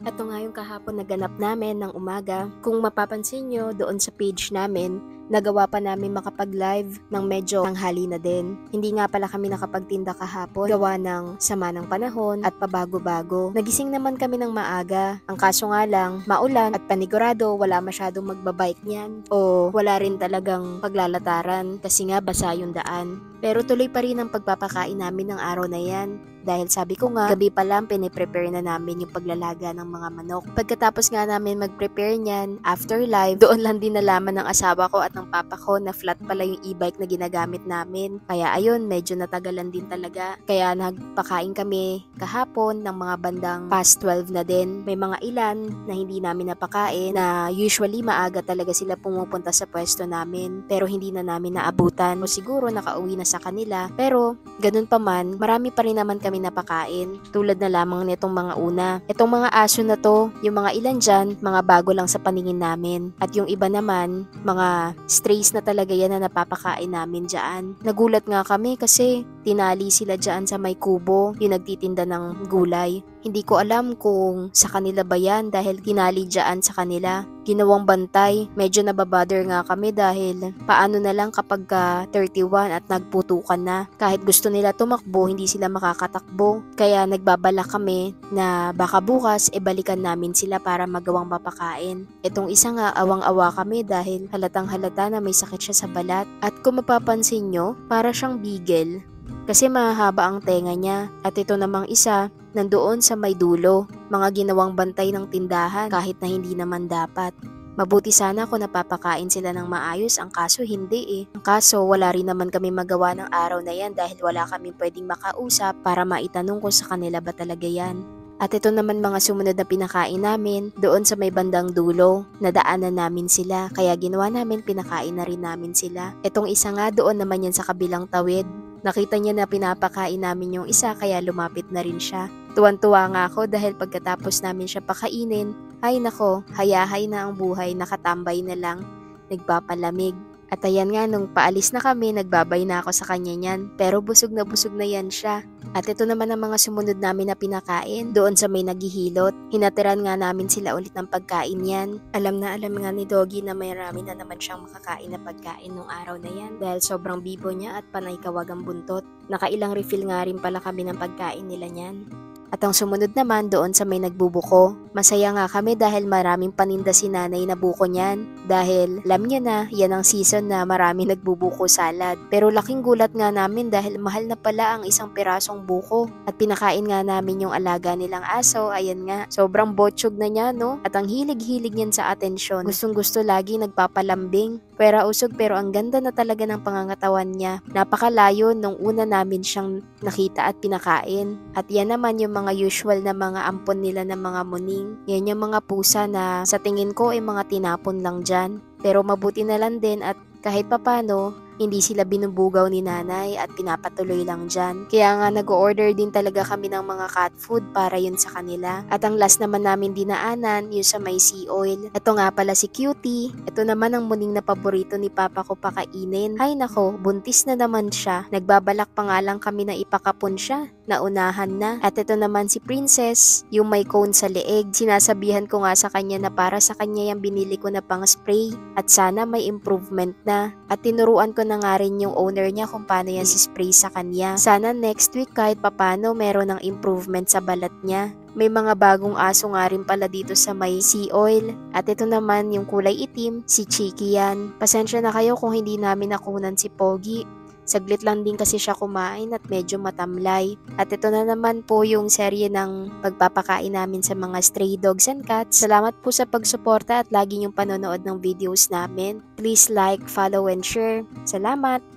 Ito nga yung kahapon na ganap namin ng umaga. Kung mapapansin nyo doon sa page namin, nagawa pa namin makapag-live ng medyo tanghali na din. Hindi nga pala kami nakapagtinda kahapon, gawa ng sama ng panahon at pabago-bago. Nagising naman kami ng maaga. Ang kaso nga lang, maulan at panigurado wala masyadong magbabike niyan. O wala rin talagang paglalataran kasi nga basa yung daan. Pero tuloy pa rin ang pagpapakain namin ng araw na yan. Dahil sabi ko nga, gabi pa lang piniprepare na namin yung paglalaga ng mga manok. Pagkatapos nga namin mag-prepare niyan, after live, doon lang din nalaman ng asawa ko at ng papa ko na flat pala yung e-bike na ginagamit namin. Kaya ayun, medyo natagalan din talaga. Kaya nagpakain kami kahapon ng mga bandang past 12 na din. May mga ilan na hindi namin napakain na usually maaga talaga sila pumupunta sa pwesto namin. Pero hindi na namin naabutan o siguro nakauwi na sa kanila. Pero ganun pa man, marami pa rin naman kami napakain. Tulad na lamang nitong mga una. Itong mga aso na to, yung mga ilan dyan, mga bago lang sa paningin namin. At yung iba naman, mga strays na talaga yan na napapakain namin dyan. Nagulat nga kami kasi tinali sila dyan sa may kubo, yung nagtitinda ng gulay. Hindi ko alam kung sa kanila ba yan dahil tinali dyan sa kanila. Ginawang bantay. Medyo nababother nga kami dahil paano na lang kapag 31 at nagputukan na. Kahit gusto nila tumakbo, hindi sila makakatakbo. Kaya nagbabala kami na baka bukas balikan namin sila para magawang mapakain. Itong isa nga awang-awa kami dahil halatang halata na may sakit siya sa balat. At kung mapapansin nyo, para siyang beagle. Kasi mahaba ang tenga niya. At ito namang isa, nandoon sa may dulo, mga ginawang bantay ng tindahan kahit na hindi naman dapat. Mabuti sana kung napapakain sila ng maayos, ang kaso hindi Ang kaso wala rin naman kami magawa ng araw na yan dahil wala kami pwedeng makausap para maitanong kung sa kanila ba talaga yan. At ito naman mga sumunod na pinakain namin, doon sa may bandang dulo, nadaanan namin sila, kaya ginawa namin pinakain na rin namin sila. Itong isa nga doon naman yan sa kabilang tawid. Nakita niya na pinapakain namin yung isa kaya lumapit na rin siya. Tuwan-tuwa nga ako dahil pagkatapos namin siya pakainin, ay nako, hayahay na ang buhay, nakatambay na lang, nagpapalamig. At ayan nga, nung paalis na kami, nagbabay na ako sa kanya niyan. Pero busog na yan siya. At ito naman ang mga sumunod namin na pinakain, doon sa may naghihilot. Hinatiran nga namin sila ulit ng pagkain yan. Alam nga ni Doggy na may rami na naman siyang makakain na pagkain nung araw na yan. Dahil sobrang bibo niya at panay kawag ang buntot. Nakailang refill nga rin pala kami ng pagkain nila niyan. At ang sumunod naman doon sa may nagbubuko. Masaya nga kami dahil maraming paninda si nanay na buko niyan. Dahil alam niya na, yan ang season na maraming nagbubuko salad. Pero laking gulat nga namin dahil mahal na pala ang isang pirasong buko. At pinakain nga namin yung alaga nilang aso. Ayan nga, sobrang botsyog na niya no? At ang hilig-hilig niyan sa atensyon. Gustong gusto lagi nagpapalambing. Pwera usog pero ang ganda na talaga ng pangangatawan niya. Napakalayo nung una namin siyang nakita at pinakain. At yan naman yung mga usual na mga ampon nila ng mga muning. Yan yung mga pusa na sa tingin ko ay mga tinapon lang dyan. Pero mabuti na lang din at kahit papano, hindi sila binubugaw ni nanay at pinapatuloy lang dyan. Kaya nga nag-order din talaga kami ng mga cat food para yun sa kanila. At ang last naman namin dinaanan, yung sa may sea oil. Ito nga pala si Cutie. Ito naman ang muning na paborito ni papa ko pakainin. Hay nako, buntis na naman siya. Nagbabalak pa nga lang kami na ipakapon siya. Naunahan na. At ito naman si Princess, yung may cone sa leeg. Sinasabihan ko nga sa kanya na para sa kanya yung binili ko na pang spray. At sana may improvement na. At tinuruan ko na nga rin yung owner niya kung paano yan si spray sa kanya. Sana next week kahit papano meron ng improvement sa balat niya. May mga bagong aso nga rin pala dito sa may sea oil. At ito naman yung kulay itim, si Chiki yan. Pasensya na kayo kung hindi namin nakunan si Pogi. Saglit lang din kasi siya kumain at medyo matamlay. At ito na naman po yung serye ng pagpapakain namin sa mga stray dogs and cats. Salamat po sa pagsuporta at lagi yung panonood ng videos namin. Please like, follow, and share. Salamat!